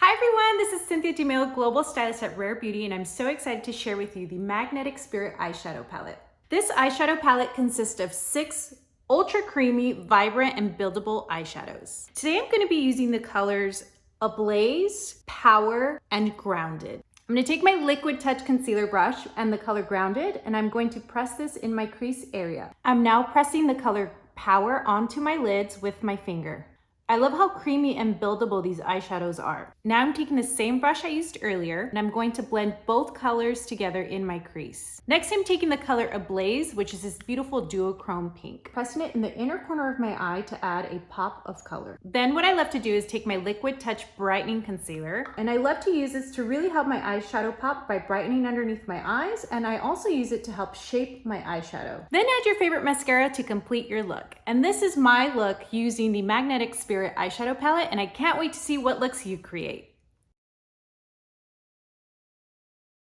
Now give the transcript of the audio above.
Hi everyone, this is Cynthia DeMille, Global Stylist at Rare Beauty, and I'm so excited to share with you the Magnetic Spirit Eyeshadow Palette. This eyeshadow palette consists of 6 ultra creamy, vibrant, and buildable eyeshadows. Today I'm going to be using the colors Ablaze, Power, and Grounded. I'm going to take my Liquid Touch Concealer brush and the color Grounded, and I'm going to press this in my crease area. I'm now pressing the color Power onto my lids with my finger. I love how creamy and buildable these eyeshadows are. Now I'm taking the same brush I used earlier and I'm going to blend both colors together in my crease. Next I'm taking the color Ablaze, which is this beautiful duochrome pink. Pressing it in the inner corner of my eye to add a pop of color. Then what I love to do is take my Liquid Touch Brightening Concealer, and I love to use this to really help my eyeshadow pop by brightening underneath my eyes, and I also use it to help shape my eyeshadow. Then add your favorite mascara to complete your look. And this is my look using the Magnetic Spirit eyeshadow palette, and I can't wait to see what looks you create.